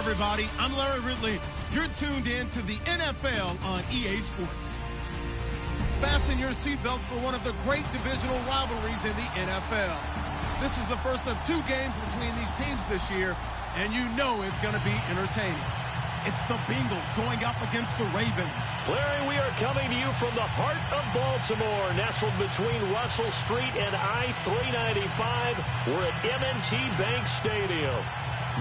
everybody. I'm Larry Ridley. You're tuned in to the NFL on EA Sports. Fasten your seatbelts for one of the great divisional rivalries in the NFL. This is the first of 2 games between these teams this year, and you know it's going to be entertaining. It's the Bengals going up against the Ravens. Larry, we are coming to you from the heart of Baltimore, nestled between Russell Street and I-395. We're at M&T Bank Stadium.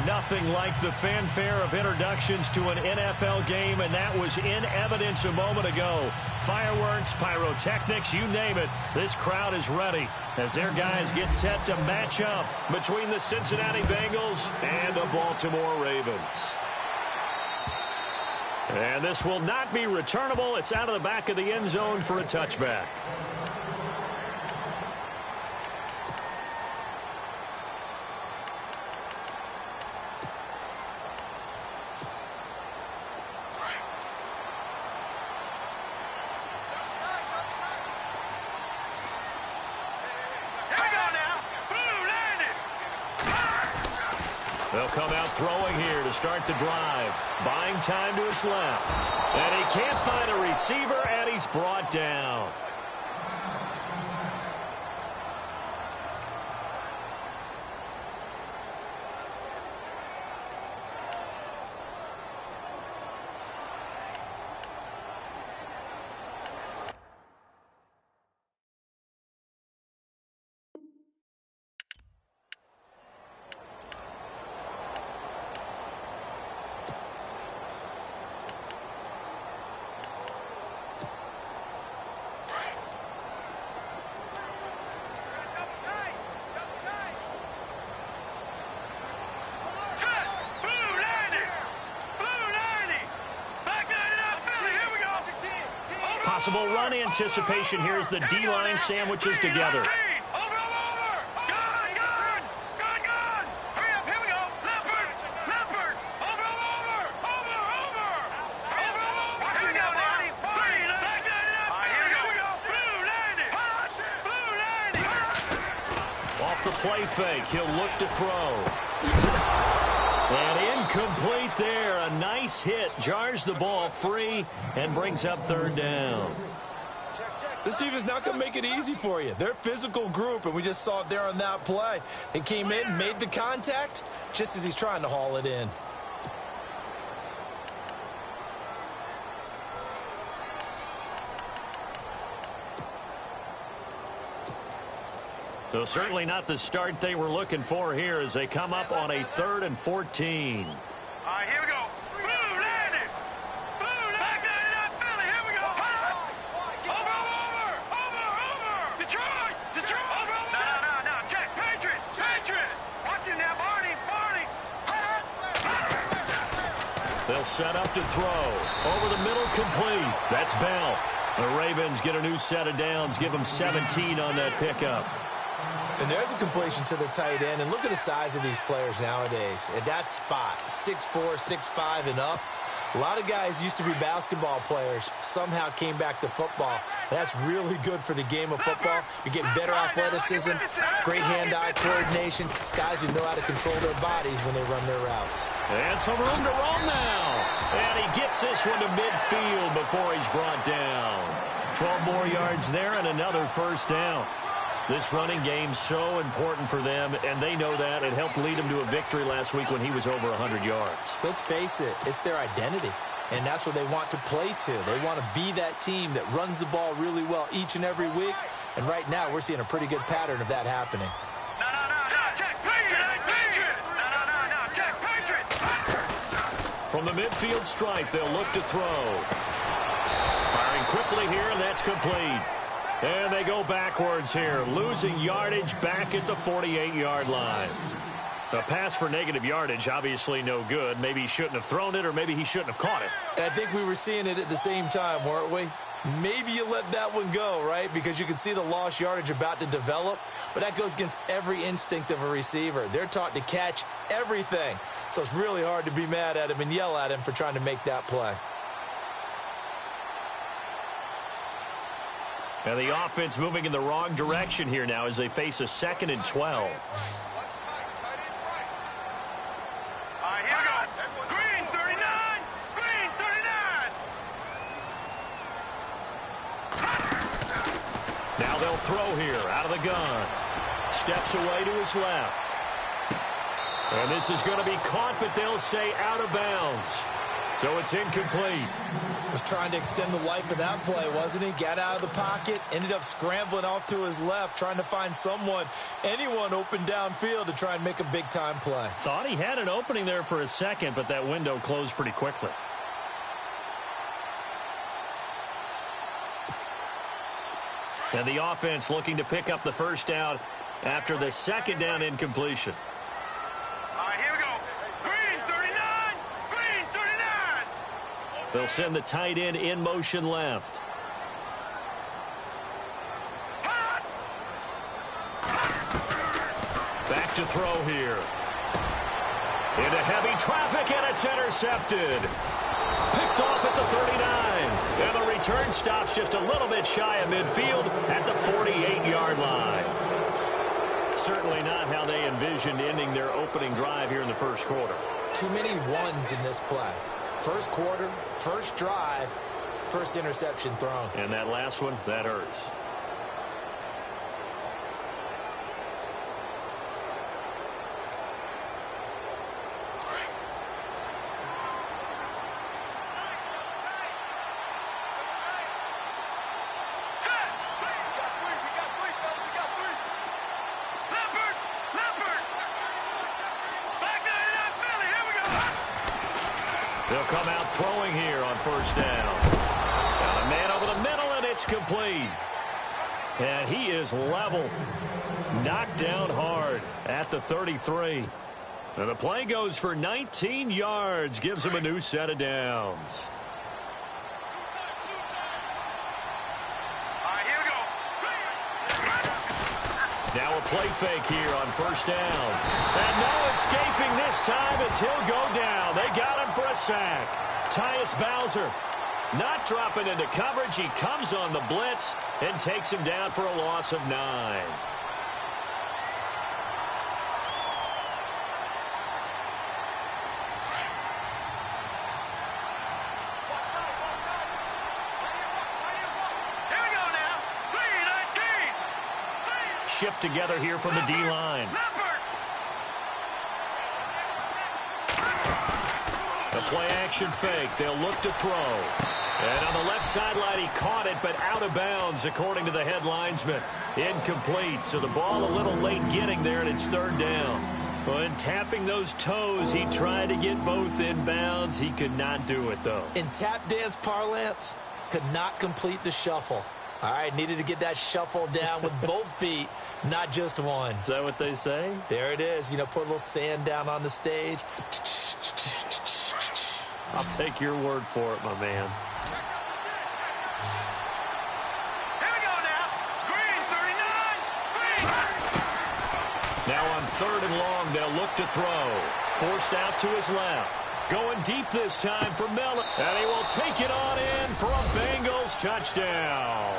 Nothing like the fanfare of introductions to an NFL game, and that was in evidence a moment ago. Fireworks, pyrotechnics, you name it. This crowd is ready as their guys get set to match up between the Cincinnati Bengals and the Baltimore Ravens. And this will not be returnable. It's out of the back of the end zone for a touchback. They'll come out throwing here to start the drive. Buying time to his left. And he can't find a receiver, and he's brought down. Possible run anticipation here as the D-line sandwiches together. Off the play fake, he'll look to throw. And incomplete there. A nice hit. Jars the ball free and brings up 3rd down. This defense not going to make it easy for you. They're a physical group, and we just saw it there on that play. He came in, made the contact, just as he's trying to haul it in. So certainly not the start they were looking for here as they come up on a 3rd and 14. All right, here we go. Blue, landed. Blue, back up, Philly. Here we go. Over. Detroit. Over. No. Check. Patriot. Watch him now, Barney. They'll set up to throw. Over the middle, complete. That's Bell. The Ravens get a new set of downs. Give them 17 on that pickup. And there's a completion to the tight end. And look at the size of these players nowadays. At that spot, 6'4", 6'5", and up. A lot of guys used to be basketball players, somehow came back to football. And that's really good for the game of football. You're getting better athleticism, great hand-eye coordination, guys who know how to control their bodies when they run their routes. And some room to roam now. And he gets this one to midfield before he's brought down. 12 more yards there and another 1st down. This running game's so important for them, and they know that. It helped lead them to a victory last week when he was over 100 yards. Let's face it, it's their identity, and that's what they want to play to. They want to be that team that runs the ball really well each and every week, and right now we're seeing a pretty good pattern of that happening. From the midfield stripe, they'll look to throw. Firing quickly here, and that's complete. And they go backwards here, losing yardage back at the 48-yard line. A pass for negative yardage, obviously no good. Maybe he shouldn't have thrown it, or maybe he shouldn't have caught it. I think we were seeing it at the same time, weren't we? Maybe you let that one go, right? Because you can see the lost yardage about to develop. But that goes against every instinct of a receiver. They're taught to catch everything. So it's really hard to be mad at him and yell at him for trying to make that play. And the offense moving in the wrong direction here now as they face a 2nd and 12. All right, here we go. Now they'll throw here out of the gun. Steps away to his left. And this is going to be caught, but they'll say out of bounds. So it's incomplete. Was trying to extend the life of that play, wasn't he? Got out of the pocket, ended up scrambling off to his left, trying to find anyone open downfield to try and make a big-time play. Thought he had an opening there for a second, but that window closed pretty quickly. And the offense looking to pick up the first down after the second down incompletion. All right, here we go. Green 39. Green 39. They'll send the tight end in motion left. Back to throw here. Into heavy traffic, and it's intercepted. Picked off at the 39. And the return stops just a little bit shy of midfield at the 48-yard line. Certainly not how they envisioned ending their opening drive here in the first quarter. Too many ones in this play. First quarter, first drive, first interception thrown. And that last one, that hurts. They'll come out throwing here on first down. Got a man over the middle, and it's complete. And he is leveled. Knocked down hard at the 33. And the play goes for 19 yards. Gives him a new set of downs. All right, here we go. Now a play fake here on first down. And no escaping this time as he'll go down. They got him for a sack. Tyus Bowser not dropping into coverage. He comes on the blitz and takes him down for a loss of 9. Here we go now. 3-19. Shift together here from the D-line. The play action fake. They'll look to throw. And on the left sideline, he caught it, but out of bounds, according to the head linesman. Incomplete. So the ball a little late getting there, and it's third down. When tapping those toes, he tried to get both in bounds. He could not do it, though. In tap dance parlance, could not complete the shuffle. All right, needed to get that shuffle down with both feet, not just one. Is that what they say? There it is. You know, put a little sand down on the stage. I'll take your word for it, my man. Here we go now. Green 39. Green. Now on third and long, they'll look to throw. Forced out to his left. Going deep this time for Miller. And he will take it on in for a Bengals touchdown.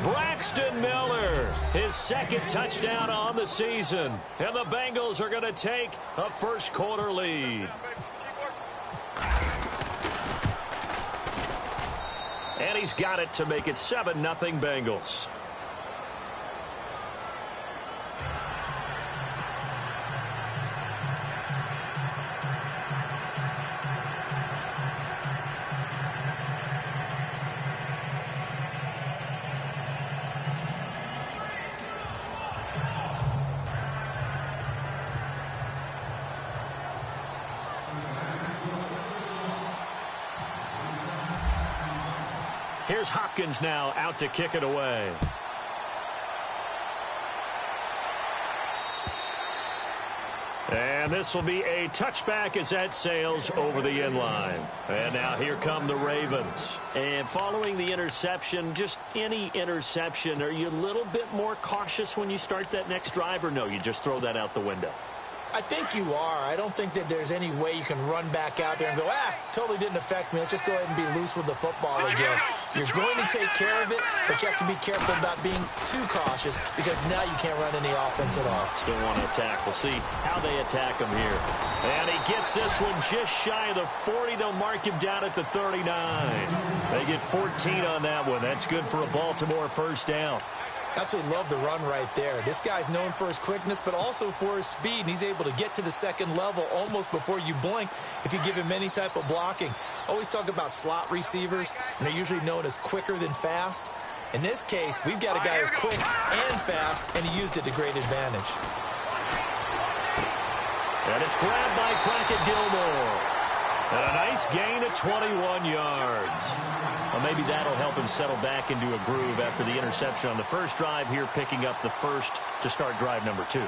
Braxton Miller, his second touchdown on the season. And the Bengals are going to take a first quarter lead. And he's got it to make it 7-0 Bengals. Here's Hopkins now out to kick it away. And this will be a touchback as that sails over the end line. And now here come the Ravens. And following the interception, just any interception, are you a little bit more cautious when you start that next drive, or no, you just throw that out the window? I think you are. I don't think that there's any way you can run back out there and go, totally didn't affect me. Let's just go ahead and be loose with the football again. You're going to take care of it, but you have to be careful about being too cautious because now you can't run any offense at all. Still want to attack. We'll see how they attack him here. And he gets Makes this one just shy of the 40. They'll mark him down at the 39. They get 14 on that one. That's good for a Baltimore first down. Absolutely love the run right there. This guy's known for his quickness, but also for his speed. And he's able to get to the second level almost before you blink if you give him any type of blocking. Always talk about slot receivers, and they're usually known as quicker than fast. In this case, we've got a guy who's quick and fast, and he used it to great advantage. And it's grabbed by Crockett Gilmore. And a nice gain of 21 yards. Well, maybe that'll help him settle back into a groove after the interception on the first drive here, picking up the first to start drive number 2.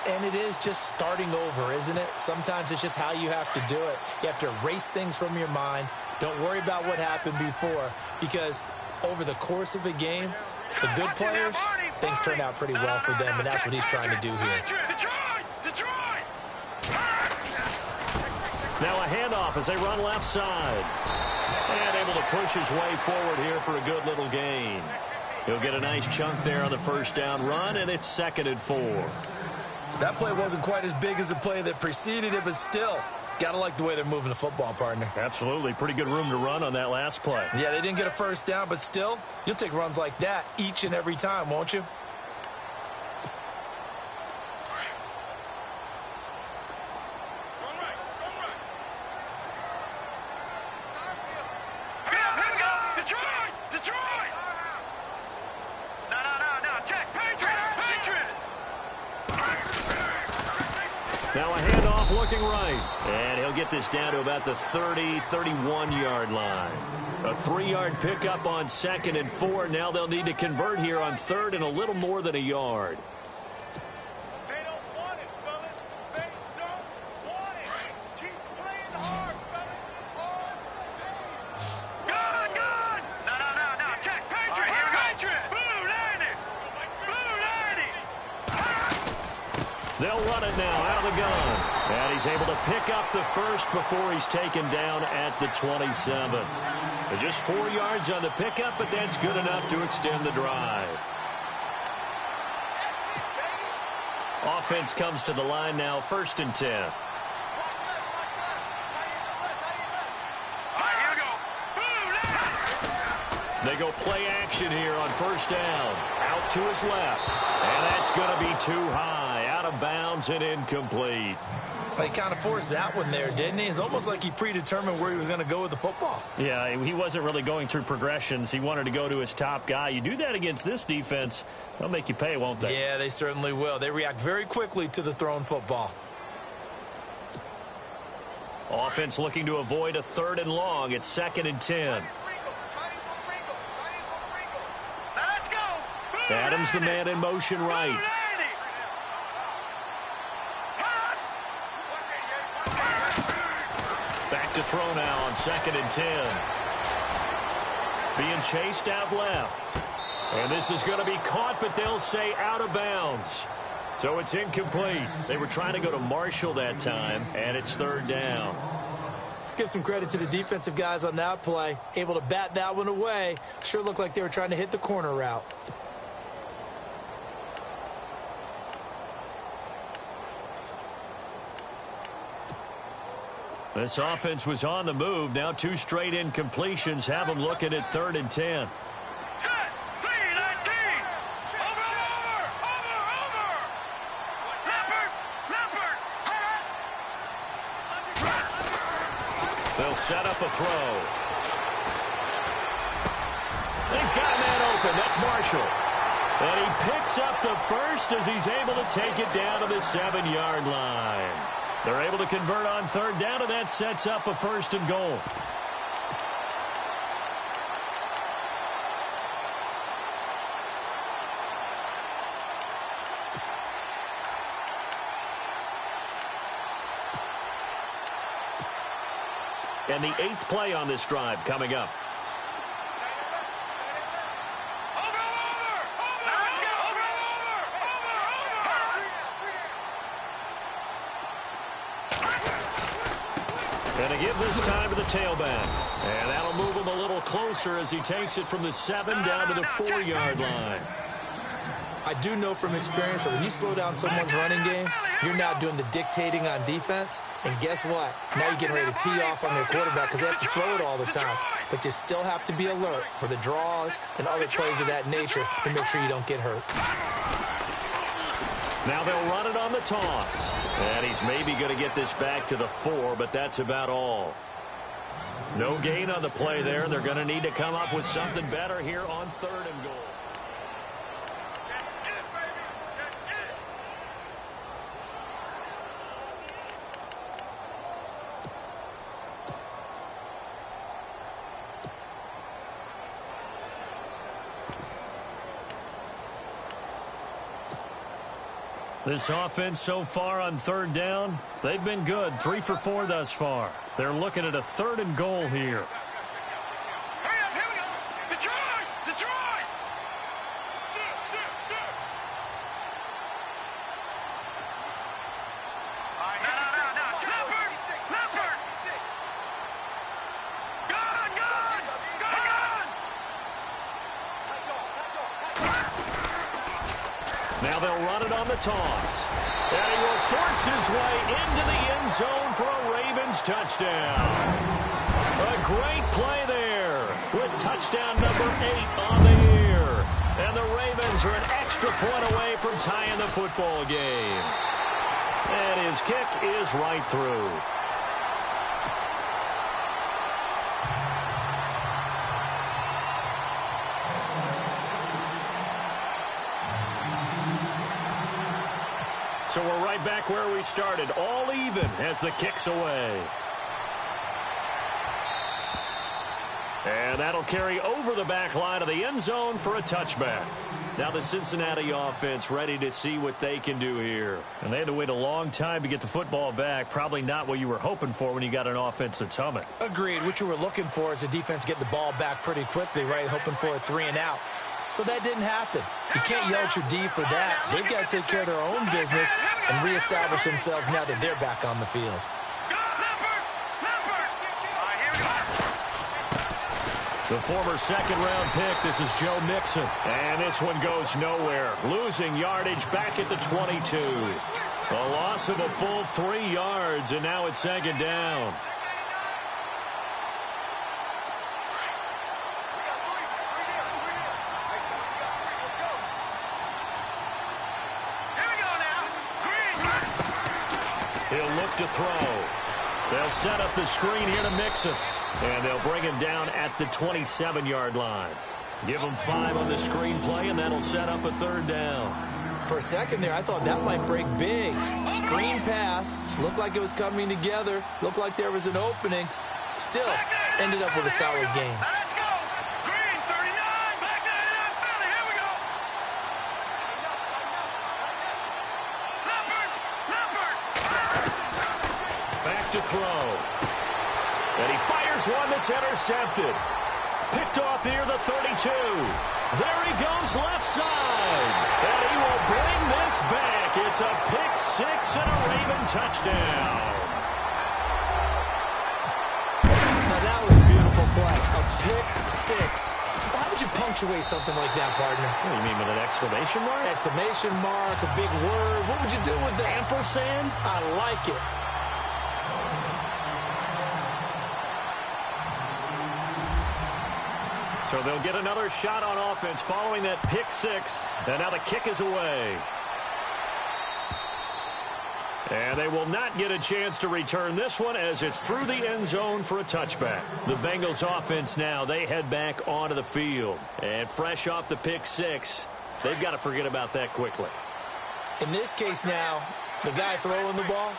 And it is just starting over, isn't it? Sometimes it's just how you have to do it. You have to erase things from your mind. Don't worry about what happened before, because over the course of a game, the good players, things turn out pretty well for them, and that's what he's trying to do here. Now a handoff as they run left side. And able to push his way forward here for a good little gain. He'll get a nice chunk there on the first down run, and it's 2nd and 4. That play wasn't quite as big as the play that preceded it, but still, gotta like the way they're moving the football, partner. Absolutely. Pretty good room to run on that last play. Yeah, they didn't get a first down, but still, you'll take runs like that each and every time, won't you? Now a handoff looking right. And he'll get this down to about the 30, 31-yard line. A 3-yard pickup on 2nd and 4. Now they'll need to convert here on 3rd and a little more than a yard. They don't want it, fellas. They don't want it. Keep playing hard, fellas. Hard. Good. No. Check. Patriot. Here we go. Patriot. Blue 90. They'll run it now out of the gun. And he's able to pick up the first before he's taken down at the 27. Just 4 yards on the pickup, but that's good enough to extend the drive. Offense comes to the line now, 1st and 10. All right, here we go. Blue 90. They go play action here on 1st down. Out to his left. And that's going to be too high. Out of bounds and incomplete. He kind of forced that one there, didn't he? It's almost like he predetermined where he was going to go with the football. Yeah, he wasn't really going through progressions. He wanted to go to his top guy. You do that against this defense, they'll make you pay, won't they? Yeah, they certainly will. They react very quickly to the thrown football. Offense looking to avoid a 3rd and long. It's 2nd and 10. Let's go. Blue Adams the 90. man in motion right. Blue 90. Back to throw now on 2nd and 10. Being chased out left. And this is going to be caught, but they'll say out of bounds. So it's incomplete. They were trying to go to Marshall that time, and it's 3rd down. Let's give some credit to the defensive guys on that play. Able to bat that one away. Sure looked like they were trying to hit the corner route. This offense was on the move. Now 2 straight incompletions have them looking at 3rd and 10. Set. 3-19. Over. Leopard. They'll set up a throw. He's got a man open. That's Marshall. And he picks up the first as he's able to take it down to the 7-yard line. They're able to convert on 3rd down, and that sets up a 1st and goal. And the 8th play on this drive coming up. And to give this time to the tailback. And that'll move him a little closer as he takes it from the 7 down to the 4-yard line. I do know from experience that when you slow down someone's running game, You're now doing the dictating on defense, and guess what? Now you're getting ready to tee off on their quarterback because they have to throw it all the time. But you still have to be alert for the draws and other plays of that nature to make sure you don't get hurt. Now they'll run it on the toss. And he's maybe going to get this back to the 4, but that's about all. No gain on the play there. They're going to need to come up with something better here on 3rd and goal. This offense so far on 3rd down, they've been good. 3 for 4 thus far. They're looking at a 3rd and goal here. Hurry up, here we go. Detroit! Detroit! All right, now. Leopard! Leopard! Gun! Now they'll run it on the toss. And he will force his way into the end zone for a Ravens touchdown. A great play there with touchdown number 8 on the year. And the Ravens are an extra point away from tying the football game. And his kick is right through. So we're right back where we started, all even as the kick's away. And that'll carry over the back line of the end zone for a touchback. Now the Cincinnati offense ready to see what they can do here. And they had to wait a long time to get the football back. Probably not what you were hoping for when you got an offense that's humming. Agreed. What you were looking for is the defense getting the ball back pretty quickly, right? Hoping for a 3 and out. So that didn't happen. You can't yell at your D for that. They've got to take care of their own business and reestablish themselves now that they're back on the field. The former 2nd-round pick, this is Joe Mixon. And this one goes nowhere. Losing yardage back at the 22. A loss of a full 3 yards, and now it's 2nd down. He'll look to throw. They'll set up the screen here to Mixon. And they'll bring him down at the 27-yard line. Give him 5 on the screen play, and that'll set up a 3rd down. For a second there, I thought that might break big. Screen pass. Looked like it was coming together. Looked like there was an opening. Still, ended up with a solid game. Let's go! Green, 39, back there in Philly. Here we go. Leopard! Back to throw. And he fires one that's intercepted. Picked off here, the 32. There he goes left side. And he will bring this back. It's a pick-6 and a Raven touchdown. Now that was a beautiful play. A pick-6. How would you punctuate something like that, partner? What do you mean, with an exclamation mark? Exclamation mark, a big word. What would you do with that? Ampersand? I like it. So they'll get another shot on offense following that pick-6. And now the kick is away. And they will not get a chance to return this one as it's through the end zone for a touchback. The Bengals offense now, they head back onto the field. And fresh off the pick-6, they've got to forget about that quickly. In this case now, the guy throwing the ball,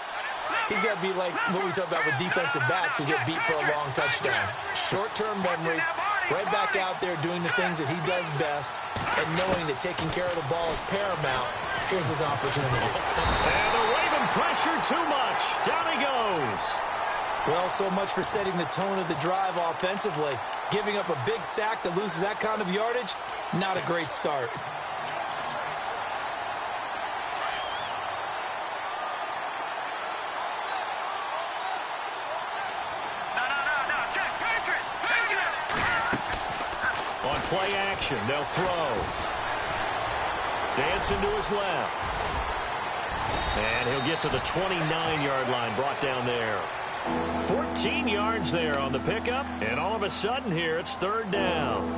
he's got to be like what we talk about with defensive backs who get beat for a long touchdown. Short-term memory, right back out there doing the things that he does best, and knowing that taking care of the ball is paramount. Here's his opportunity. And the Raven pressure too much. Down he goes. Well, so much for setting the tone of the drive offensively. Giving up a big sack that loses that kind of yardage, not a great start. On play action, they'll throw. Dancing to his left. And he'll get to the 29-yard line, brought down there. 14 yards there on the pickup, and all of a sudden here it's third down.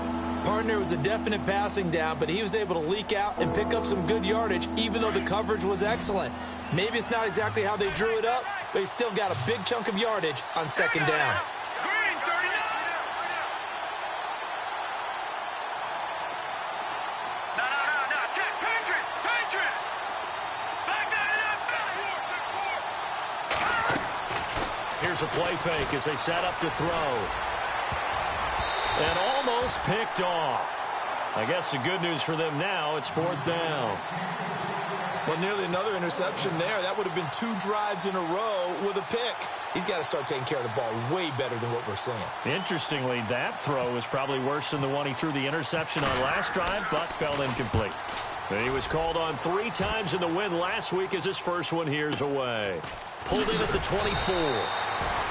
Partner, was a definite passing down, but he was able to leak out and pick up some good yardage, even though the coverage was excellent. Maybe it's not exactly how they drew it up, but he still got a big chunk of yardage on second down. Green, 39. No. Check. Patriot. Back that up. Here's a play fake as they set up to throw. And almost picked off. I guess the good news for them now, it's fourth down. Well, nearly another interception there. That would have been 2 drives in a row with a pick. He's got to start taking care of the ball way better than what we're seeing. Interestingly, that throw is probably worse than the one he threw the interception on last drive, but fell incomplete. And he was called on 3 times in the win last week as his first one here's away. Pulled in at the 24.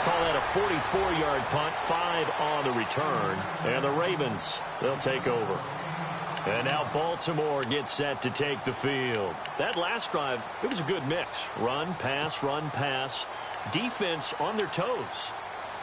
Call that a 44-yard punt, 5 on the return. And the Ravens, they'll take over. And now Baltimore gets set to take the field. That last drive, it was a good mix. Run, pass, defense on their toes.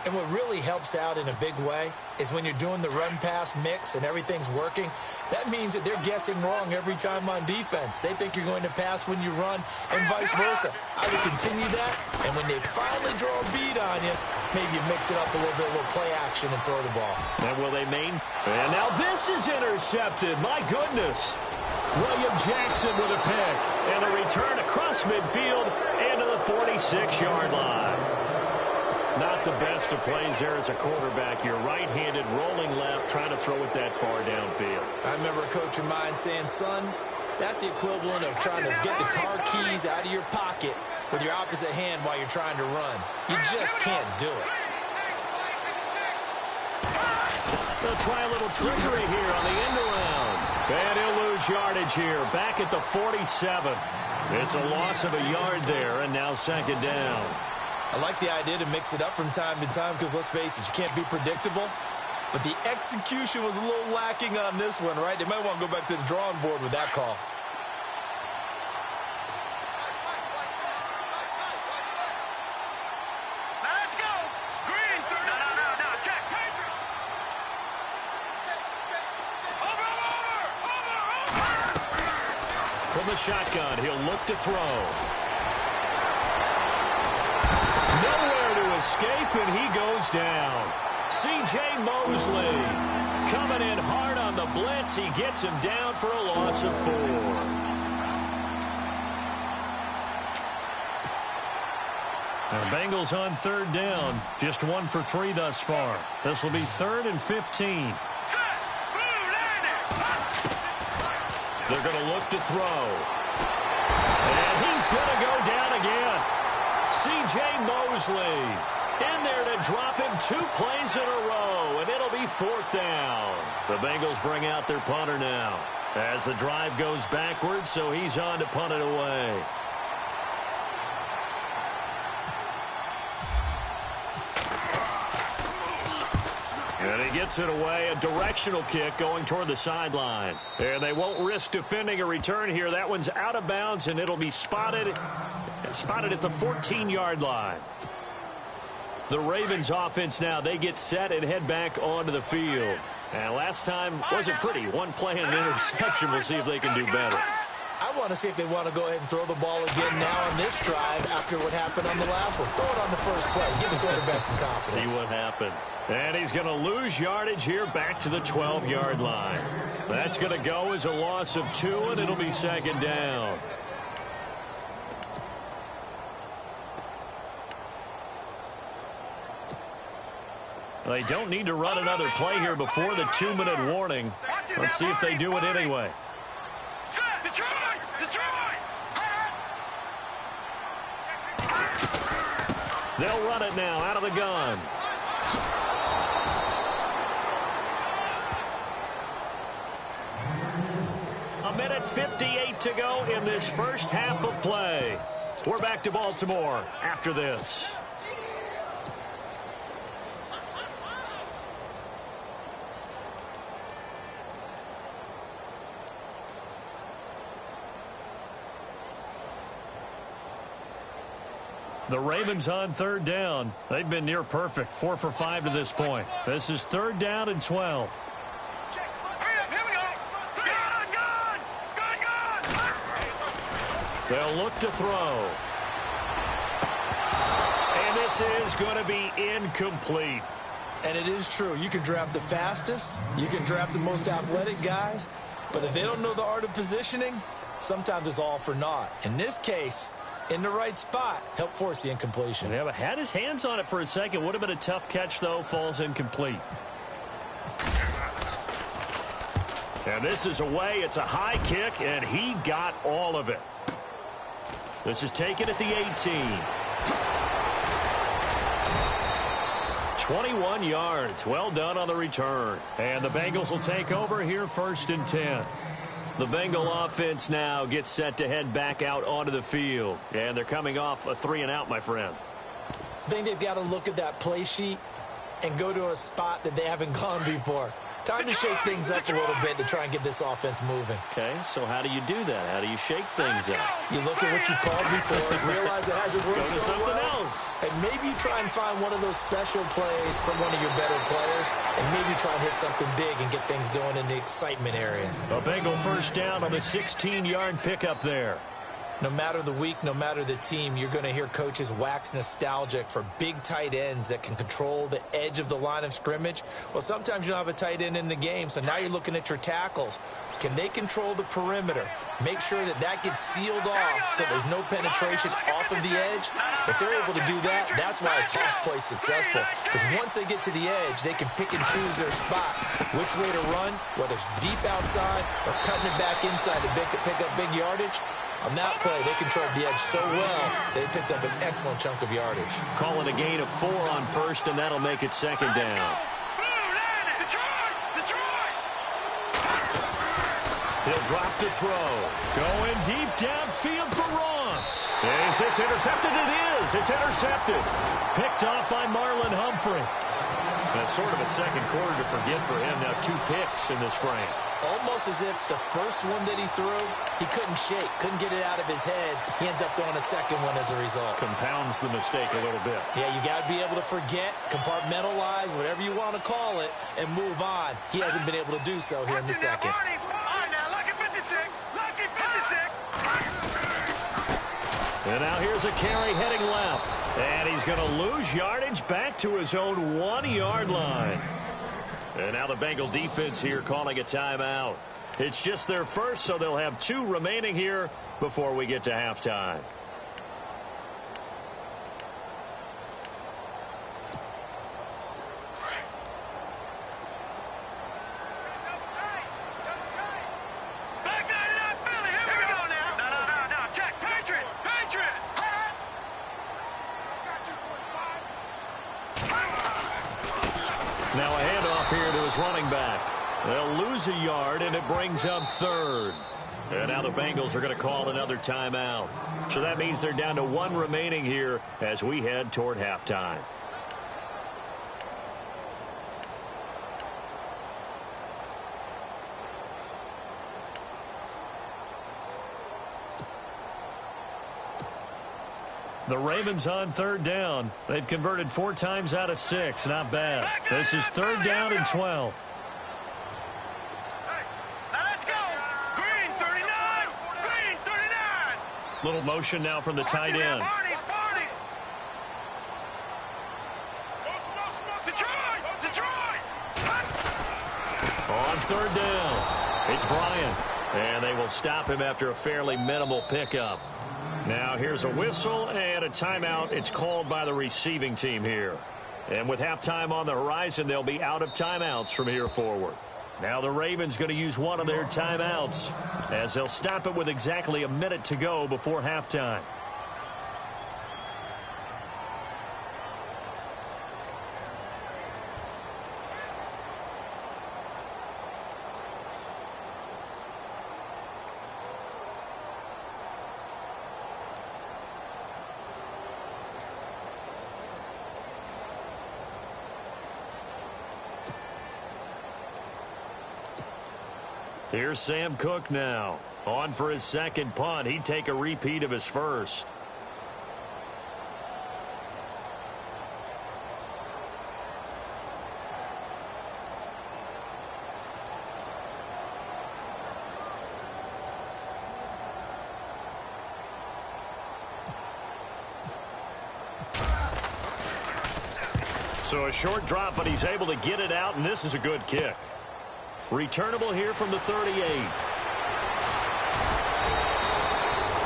And what really helps out in a big way is when you're doing the run-pass mix and everything's working, that means that they're guessing wrong every time on defense. They think you're going to pass when you run and vice versa. I would continue that, and when they finally draw a bead on you, maybe you mix it up a little bit, a little play action and throw the ball. And will they main? And now this is intercepted. My goodness. William Jackson with a pick. And a return across midfield and to the 46-yard line. Not the best of plays there as a quarterback. You're right-handed, rolling left, trying to throw it that far downfield. I remember a coach of mine saying, son, that's the equivalent of trying to get the car keys out of your pocket with your opposite hand while you're trying to run. You just can't do it. They'll try a little trickery here on the end around. And he'll lose yardage here, back at the 47. It's a loss of a yard there, and now second down. I like the idea to mix it up from time to time because, let's face it, you can't be predictable. But the execution was a little lacking on this one, right? They might want to go back to the drawing board with that call. Let's go. Green, 30. No. Check. Patriot. Over. From the shotgun, he'll look to throw. Nowhere to escape, and he goes down. C.J. Mosley coming in hard on the blitz. He gets him down for a loss of 4. The Bengals on third down. Just 1 for 3 thus far. This will be 3rd and 15. They're going to look to throw. And he's going to go down again. C.J. Mosley in there to drop him 2 plays in a row, and it'll be 4th down. The Bengals bring out their punter now as the drive goes backwards, so he's on to punt it away. And he gets it away, a directional kick going toward the sideline. And they won't risk defending a return here. That one's out of bounds, and it'll be spotted at the 14-yard line. The Ravens offense now, they get set and head back onto the field. And last time wasn't pretty. 1 play and an interception. We'll see if they can do better. I want to see if they want to go ahead and throw the ball again now on this drive after what happened on the last one. Throw it on the first play. Give the quarterback some confidence. See what happens. And he's going to lose yardage here back to the 12-yard line. That's going to go as a loss of 2, and it'll be second down. They don't need to run another play here before the 2-minute warning. Let's see if they do it anyway. Detroit! They'll run it now out of the gun. A minute 58 to go in this first half of play. We're back to Baltimore after this. The Ravens on third down. They've been near perfect, 4 for 5 to this point. This is third down and 12. They'll look to throw. And this is going to be incomplete. And it is true. You can draft the fastest. You can draft the most athletic guys. But if they don't know the art of positioning, sometimes it's all for naught. In this case, in the right spot, help force the incompletion. Yeah, but had his hands on it for a second. Would have been a tough catch, though. Falls incomplete. And this is away. It's a high kick, and he got all of it. This is taken at the 18. 21 yards. Well done on the return. And the Bengals will take over here, 1st and 10. The Bengal offense now gets set to head back out onto the field. And they're coming off a 3-and-out, my friend. I think they've got to look at that play sheet and go to a spot that they haven't gone before. Time to shake things up a little bit to try and get this offense moving. Okay, so how do you do that? How do you shake things up? You look at what you called before, realize it hasn't worked so something well, else. and maybe you try and find one of those special plays from one of your better players, and maybe try and hit something big and get things going in the excitement area. A Bengal first down on the 16-yard pickup there. No matter the week, no matter the team, you're going to hear coaches wax nostalgic for big tight ends that can control the edge of the line of scrimmage. Well, sometimes you don't have a tight end in the game, so now you're looking at your tackles. Can they control the perimeter? Make sure that that gets sealed off so there's no penetration off of the edge. If they're able to do that, that's why a toss play is successful. Because once they get to the edge, they can pick and choose their spot, which way to run, whether it's deep outside or cutting it back inside to pick up big yardage. On that play, they controlled the edge so well, they picked up an excellent chunk of yardage. Calling a gain of 4 on first, and that'll make it second down. He'll drop to throw. Going deep downfield for Ross. Is this intercepted? It is. It's intercepted. Picked off by Marlon Humphrey. That's sort of a second quarter to forget for him. Now 2 picks in this frame. Almost as if the first one that he threw, he couldn't shake, couldn't get it out of his head. He ends up throwing a second one as a result. Compounds the mistake a little bit. Yeah, you got to be able to forget, compartmentalize, whatever you want to call it, and move on. He hasn't been able to do so here in the second. And now here's a carry heading left. And he's going to lose yardage back to his own 1-yard line. And now the Bengal defense here calling a timeout. It's just their first, so they'll have 2 remaining here before we get to halftime. Now a handoff here to his running back. They'll lose a yard, and it brings up 3rd. And now the Bengals are going to call another timeout. So that means they're down to 1 remaining here as we head toward halftime. The Ravens on third down. They've converted 4 times out of 6. Not bad. This is third down and 12. Let's go. Green 39. Green 39. Little motion now from the tight end. On third down, it's Bryant. And they will stop him after a fairly minimal pickup. Now here's a whistle and a timeout. It's called by the receiving team here. And with halftime on the horizon, they'll be out of timeouts from here forward. Now the Ravens going to use one of their timeouts as they'll stop it with exactly a minute to go before halftime. Here's Sam Cook now. On for his second punt. He'd take a repeat of his first. So a short drop, but he's able to get it out, and this is a good kick. Returnable here from the 38.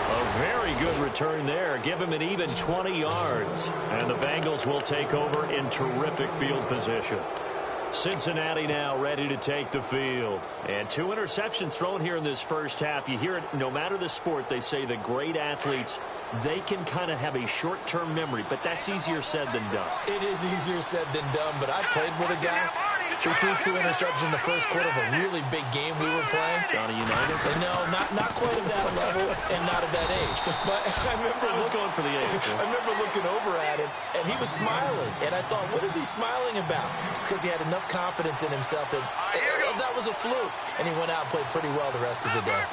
A very good return there. Give him an even 20 yards. And the Bengals will take over in terrific field position. Cincinnati now ready to take the field. And 2 interceptions thrown here in this first half. You hear it, no matter the sport, they say the great athletes, they can kind of have a short-term memory, but that's easier said than done. It is easier said than done, but I played with a guy who threw 2 interceptions in the first quarter of a really big game we were playing. Johnny United? No, not quite at that level and not at that age. But I was going for the age. I remember looking over at him, and he was smiling. And I thought, what is he smiling about? It's because he had enough confidence in himself that that was a fluke. And he went out and played pretty well the rest of the day.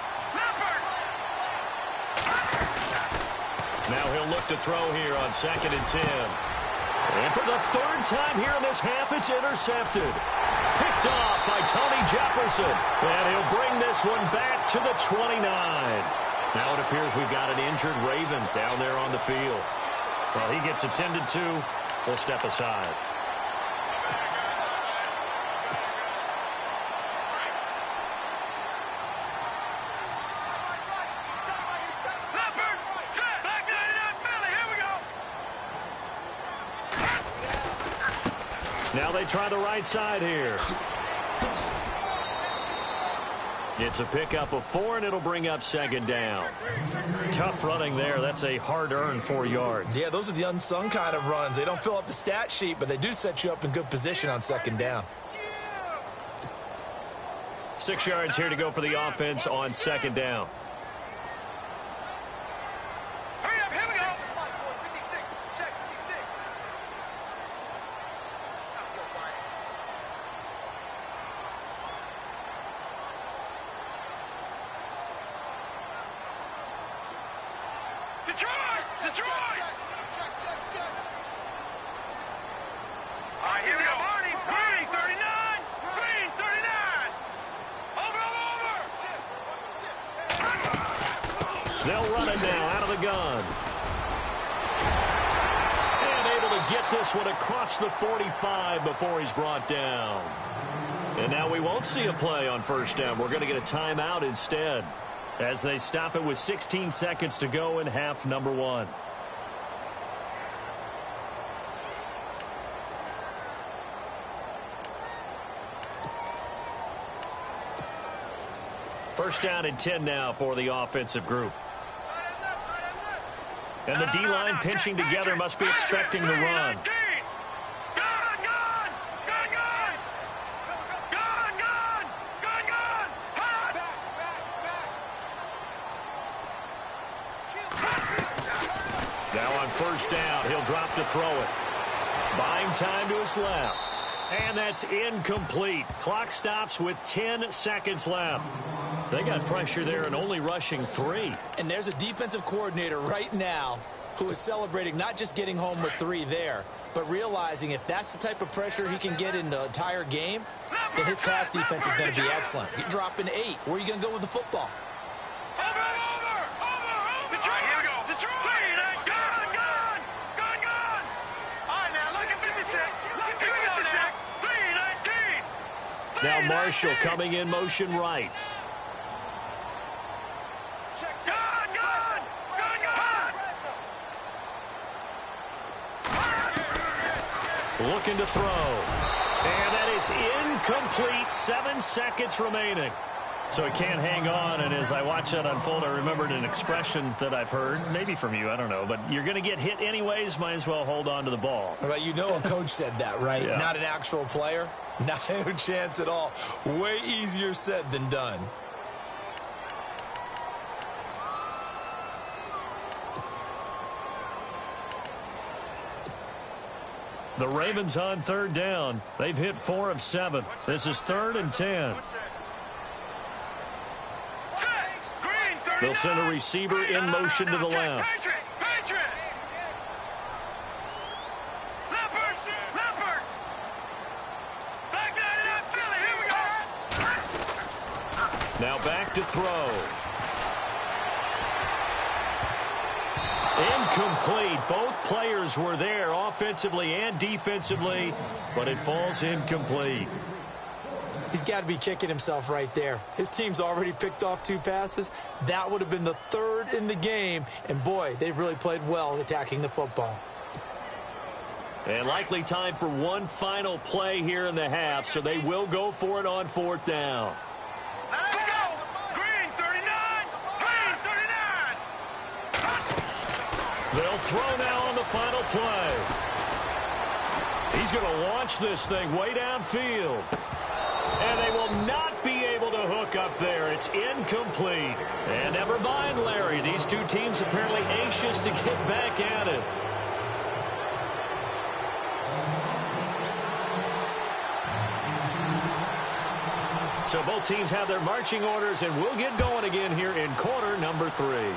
Now he'll look to throw here on 2nd and 10. And for the 3rd time here in this half, it's intercepted. Picked off by Tony Jefferson. And he'll bring this one back to the 29. Now it appears we've got an injured Raven down there on the field. Well, he gets attended to. We'll step aside. Now they try the right side here. It's a pickup of 4, and it'll bring up 2nd down. Tough running there. That's a hard-earned 4 yards. Yeah, those are the unsung kind of runs. They don't fill up the stat sheet, but they do set you up in good position on 2nd down. 6 yards here to go for the offense on 2nd down. They'll run it now out of the gun. And able to get this one across the 45 before he's brought down. And now we won't see a play on 1st down. We're going to get a timeout instead as they stop it with 16 seconds to go in half number 1. First down and 10 now for the offensive group. And the D-line pinching together must be expecting the run. Now on 1st down, he'll drop to throw it. Buying time to his left. And that's incomplete. Clock stops with 10 seconds left. They got pressure there and only rushing 3. And there's a defensive coordinator right now who is celebrating not just getting home with 3 there, but realizing if that's the type of pressure he can get in the entire game, then his pass defense is going to be excellent. You're dropping 8. Where are you going to go with the football? Now Marshall coming in motion right. Looking to throw. And that is incomplete. 7 seconds remaining. So he can't hang on, and as I watch that unfold, I remembered an expression that I've heard, maybe from you, I don't know, but you're going to get hit anyways, might as well hold on to the ball. Well, you know a coach said that, right? Yeah. Not an actual player. Not a chance at all. Way easier said than done. The Ravens on 3rd down. They've hit 4 of 7. This is 3rd and 10. They'll send a receiver in motion to the left. Now back to throw. Incomplete. Both players were there offensively and defensively, but it falls incomplete. He's got to be kicking himself right there. His team's already picked off 2 passes. That would have been the 3rd in the game. And, boy, they've really played well attacking the football. And likely time for one final play here in the half, so they will go for it on 4th down. Let's go! Green 39! Green 39! They'll throw now on the final play. He's going to launch this thing way downfield. And they will not be able to hook up there. It's incomplete. And never mind, Larry. These 2 teams apparently anxious to get back at it. So both teams have their marching orders, and we'll get going again here in quarter number 3.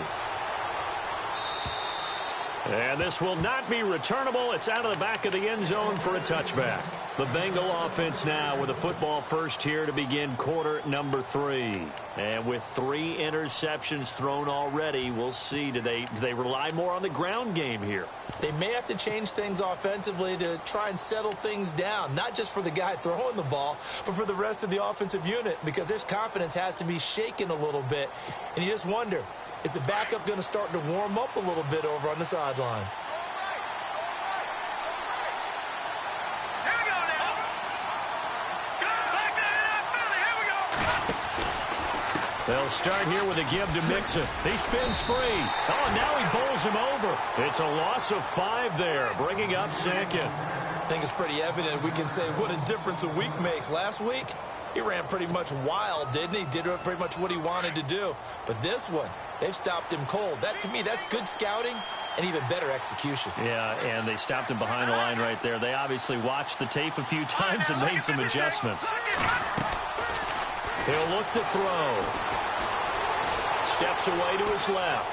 And this will not be returnable. It's out of the back of the end zone for a touchback. The Bengal offense now with a football first here to begin quarter number 3. And with 3 interceptions thrown already, we'll see. Do they rely more on the ground game here? They may have to change things offensively to try and settle things down, not just for the guy throwing the ball, but for the rest of the offensive unit, because their confidence has to be shaken a little bit. And you just wonder, is the backup going to start to warm up a little bit over on the sideline? Here we go now. Back to Philly. Here we go. They'll start here with a give to Mixon. He spins free. Oh, now he bowls him over. It's a loss of 5 there, bringing up 2nd. I think it's pretty evident we can say what a difference a week makes. Last week, he ran pretty much wild, didn't he? Did pretty much what he wanted to do. But this one, they've stopped him cold. That, to me, that's good scouting and even better execution. Yeah, and they stopped him behind the line right there. They obviously watched the tape a few times and made some adjustments. He'll look to throw. Steps away to his left.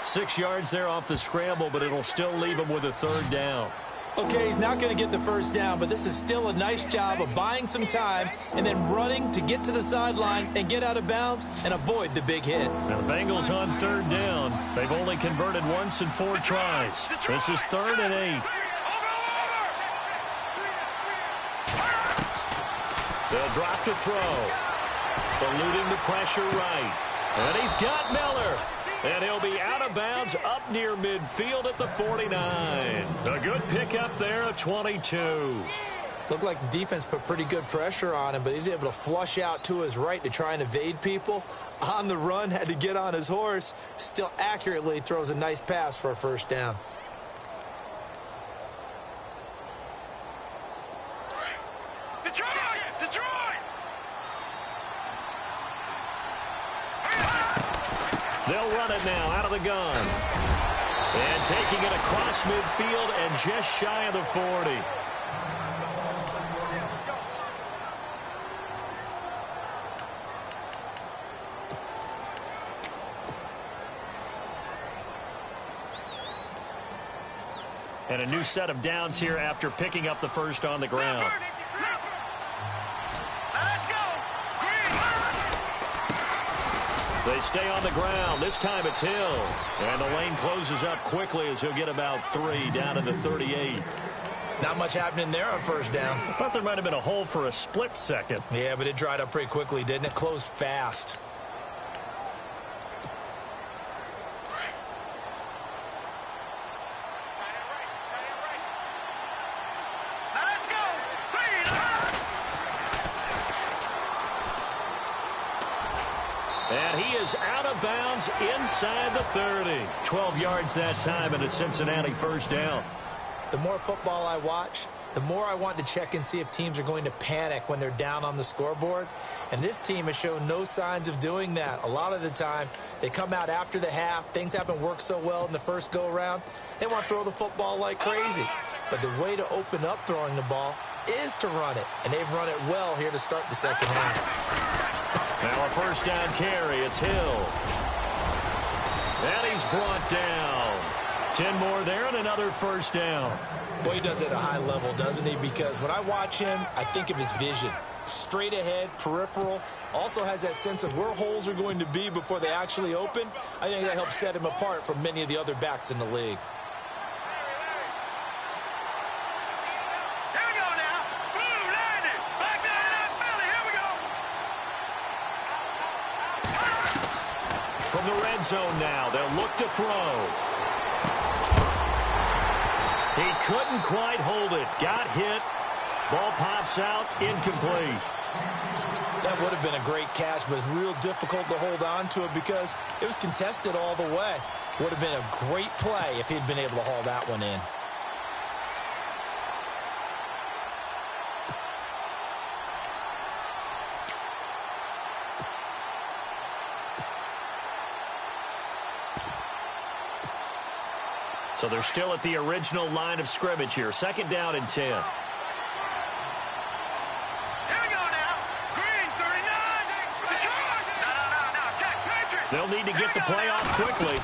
6 yards there off the scramble, but it'll still leave him with a 3rd down. Okay, he's not going to get the first down, but this is still a nice job of buying some time and then running to get to the sideline and get out of bounds and avoid the big hit. Now the Bengals on 3rd down. They've only converted once in 4 tries. This is 3rd and 8. They'll drop to throw. Eluding the pressure right. And he's got Miller. And he'll be out of bounds up near midfield at the 49. A good pickup there at 22. Looked like the defense put pretty good pressure on him, but he's able to flush out to his right to try and evade people. On the run, had to get on his horse. Still accurately throws a nice pass for a 1st down. They'll run it now out of the gun. And taking it across midfield and just shy of the 40. And a new set of downs here after picking up the first on the ground. They stay on the ground. This time it's Hill. And the lane closes up quickly as he'll get about 3 down to the 38. Not much happening there on 1st down. I thought there might have been a hole for a split second. Yeah, but it dried up pretty quickly, didn't it? Closed fast. And he is out of bounds inside the 30. 12 yards that time and a Cincinnati 1st down. The more football I watch, the more I want to check and see if teams are going to panic when they're down on the scoreboard. And this team has shown no signs of doing that. A lot of the time, they come out after the half. Things haven't worked so well in the first go-around. They want to throw the football like crazy. But the way to open up throwing the ball is to run it. And they've run it well here to start the second half. Now a 1st down carry. It's Hill. And he's brought down. 10 more there and another 1st down. Boy, he does it at a high level, doesn't he? Because when I watch him, I think of his vision. straight ahead, peripheral. Also has that sense of where holes are going to be before they actually open. I think that helps set him apart from many of the other backs in the league. Here we go now. Blue landed. Back down to that belly. Here we go. From the red zone now, they'll look to throw. He couldn't quite hold it. Got hit. Ball pops out. Incomplete. That would have been a great catch, but it's real difficult to hold on to it because it was contested all the way. Would have been a great play if he'd been able to haul that one in. So they're still at the original line of scrimmage here. 2nd down and 10. They'll need to get the play off quickly.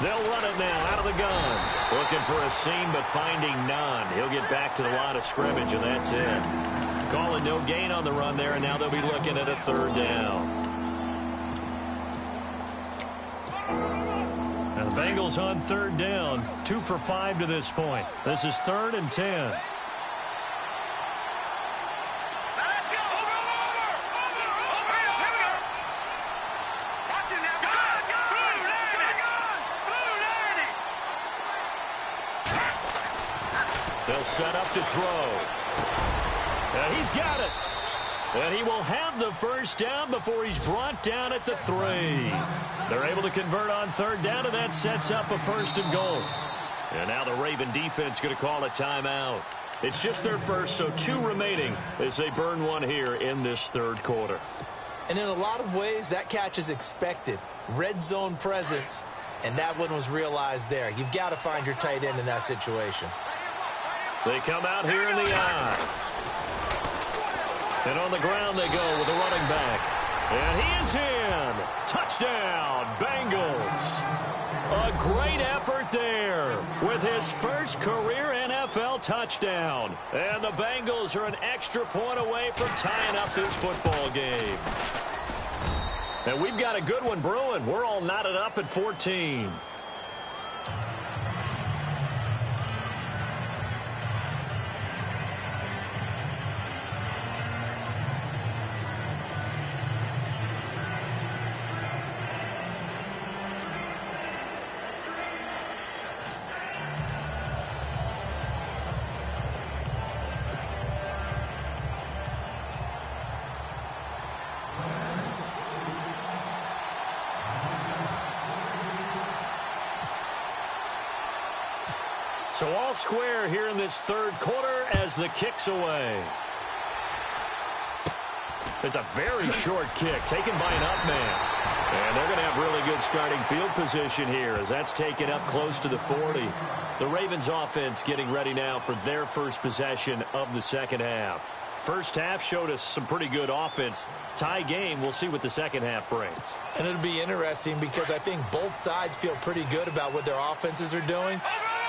They'll run it now out of the gun. Looking for a seam, but finding none. He'll get back to the line of scrimmage, and that's it. Calling no gain on the run there, and now they'll be looking at a 3rd down. And the Bengals on 3rd down. 2 for 5 to this point. This is 3rd and 10. They'll set up to throw. And he's got it. And he will have the 1st down before he's brought down at the 3. They're able to convert on 3rd down, and that sets up a 1st and goal. And now the Raven defense going to call a timeout. It's just their first, so 2 remaining as they burn one here in this 3rd quarter. And in a lot of ways, that catch is expected. Red zone presence, and that one was realized there. You've got to find your tight end in that situation. They come out here in the eye. And on the ground they go with the running back. And he is in. Touchdown, Bengals. A great effort there with his first career NFL touchdown. And the Bengals are an extra point away from tying up this football game. And we've got a good one brewing. We're all knotted up at 14. So all square here in this 3rd quarter as the kick's away. It's a very short kick taken by an up man. And they're going to have really good starting field position here as that's taken up close to the 40. The Ravens offense getting ready now for their first possession of the 2nd half. First half showed us some pretty good offense. Tie game, we'll see what the 2nd half brings. And it'll be interesting because I think both sides feel pretty good about what their offenses are doing.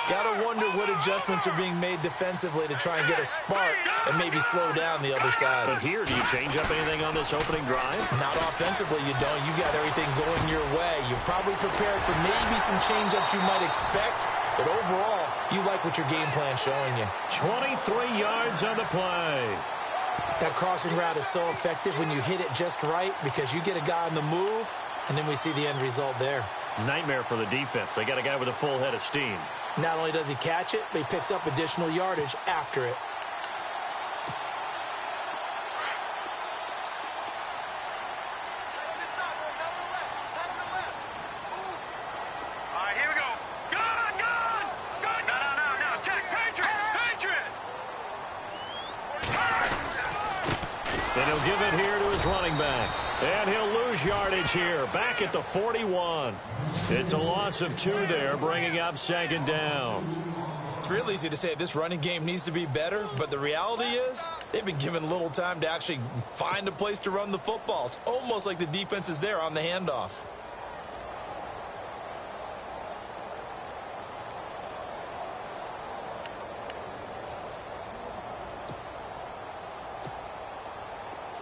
Gotta wonder what adjustments are being made defensively to try and get a spark and maybe slow down the other side. But here, do you change up anything on this opening drive? Not offensively, you don't. You got everything going your way. You've probably prepared for maybe some change-ups you might expect, but overall, you like what your game plan's showing you. 23 yards on the play. That crossing route is so effective when you hit it just right because you get a guy on the move, and then we see the end result there. Nightmare for the defense. They got a guy with a full head of steam. Not only does he catch it, but he picks up additional yardage after it. All right, here we go. Gun! No. Check. Patriot! Then he'll give it here to his running back. And he'll lose yardage here, back at the 41. It's a loss of 2 there, bringing up 2nd down. It's real easy to say this running game needs to be better, but the reality is they've been given little time to actually find a place to run the football. It's almost like the defense is there on the handoff.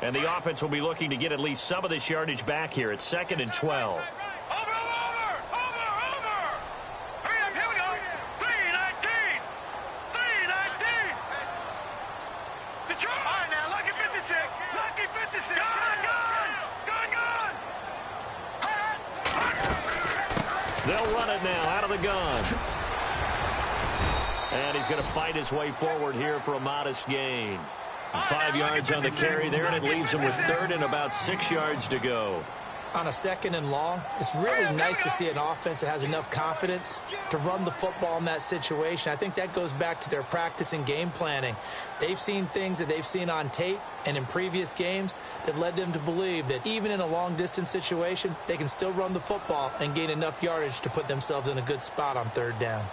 And the offense will be looking to get at least some of this yardage back here. It's 2nd and 12. They'll run it now out of the gun. And he's going to fight his way forward here for a modest gain. 5 yards on the carry there, and it leaves him with 3rd and about 6 yards to go. On a 2nd and long, it's really nice to see an offense that has enough confidence to run the football in that situation. I think that goes back to their practice and game planning. They've seen things that they've seen on tape and in previous games that led them to believe that even in a long-distance situation, they can still run the football and gain enough yardage to put themselves in a good spot on 3rd down.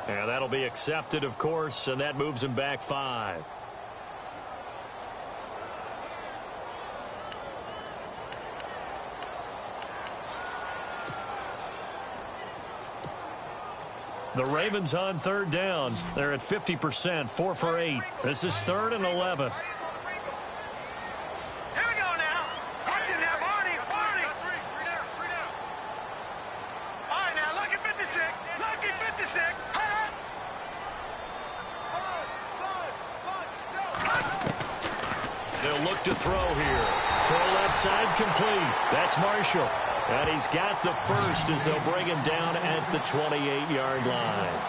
And that'll be accepted, of course, and that moves him back 5. The Ravens on 3rd down. They're at 50%, 4 for 8. This is 3rd and 11. To throw here. Throw left side complete. That's Marshall. And he's got the first as they'll bring him down at the 28-yard line.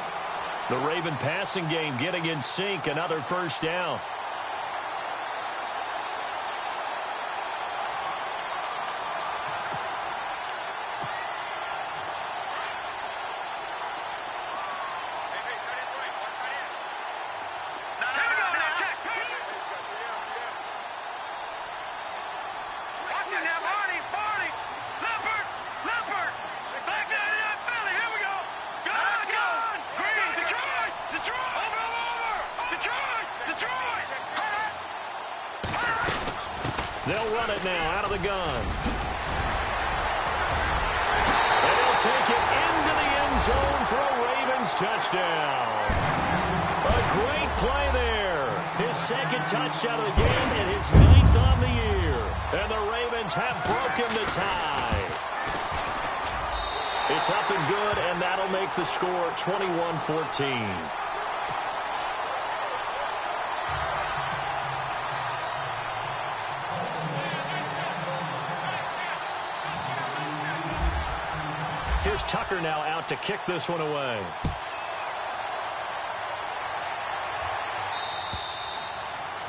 The Raven passing game getting in sync. Another 1st down. They'll run it now out of the gun. And he'll take it into the end zone for a Ravens touchdown. A great play there. His 2nd touchdown of the game and his 9th on the year. And the Ravens have broken the tie. It's up and good, and that'll make the score 21-14. Here's Tucker now out to kick this one away.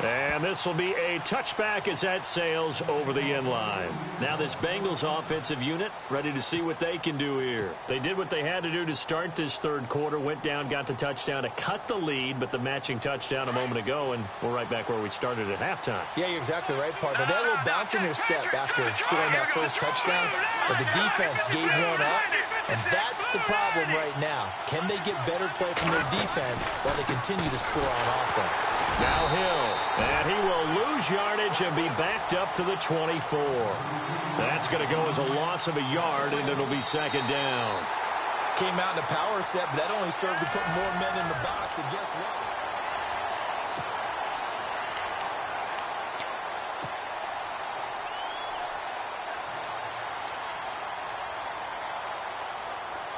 And this will be a touchback as that sails over the end line. Now this Bengals offensive unit ready to see what they can do here. They did what they had to do to start this 3rd quarter, went down, got the touchdown to cut the lead, but the matching touchdown a moment ago, and we're right back where we started at halftime. Yeah, you're exactly right, partner. They had a little bounce in their step after scoring that first touchdown, but the defense gave one up, and that's the problem right now. Can they get better play from their defense while they continue to score on offense? Now Hill. And he will lose yardage and be backed up to the 24. That's going to go as a loss of a yard, and it'll be 2nd down. Came out in a power set, but that only served to put more men in the box, and guess what?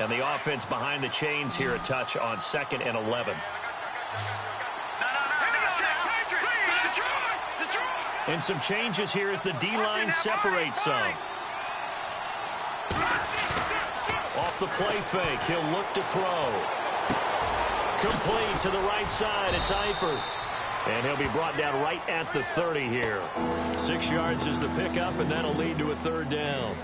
And the offense behind the chains here a touch on 2nd and 11. And some changes here as the D-line separates some. Off the play fake, he'll look to throw. Complete to the right side, it's Eifert. And he'll be brought down right at the 30 here. 6 yards is the pickup, and that'll lead to a 3rd down.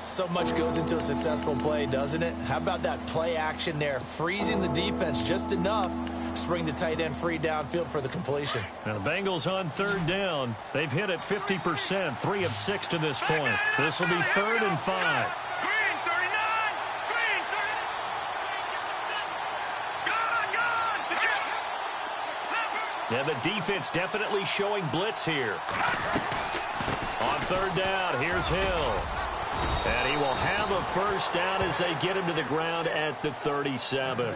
So much goes into a successful play, doesn't it? How about that play action there, freezing the defense just enough to bring the tight end free downfield for the completion. Now the Bengals on 3rd down. They've hit it 50%, 3 of 6 to this point. This will be 3rd and 5. And the defense definitely showing blitz here. On third down, here's Hill. And he will have a first down as they get him to the ground at the 37.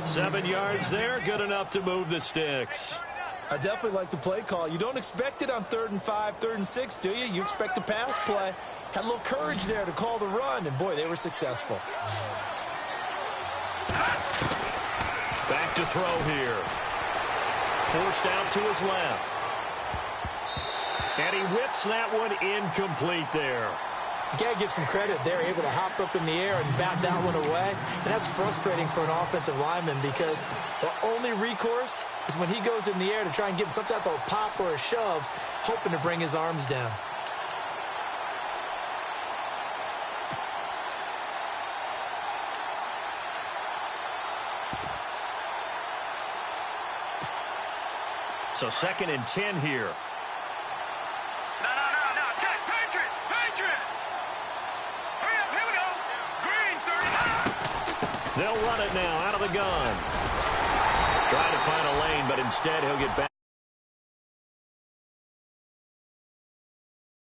7 yards there, good enough to move the sticks. I definitely like the play call. You don't expect it on 3rd and 5, 3rd and 6, do you? You expect a pass play. Had a little courage there to call the run, and boy, they were successful. Back to throw here. Forced out to his left. And he whips that one incomplete there. You got to give some credit. They're able to hop up in the air and bat that one away. And that's frustrating for an offensive lineman because the only recourse is when he goes in the air to try and get some type of a pop or a shove, hoping to bring his arms down. So 2nd and 10 here. No. Check. Patriot. Hurry up. Here we go. Green 30. They'll run it now out of the gun. Trying to find a lane, but instead he'll get back.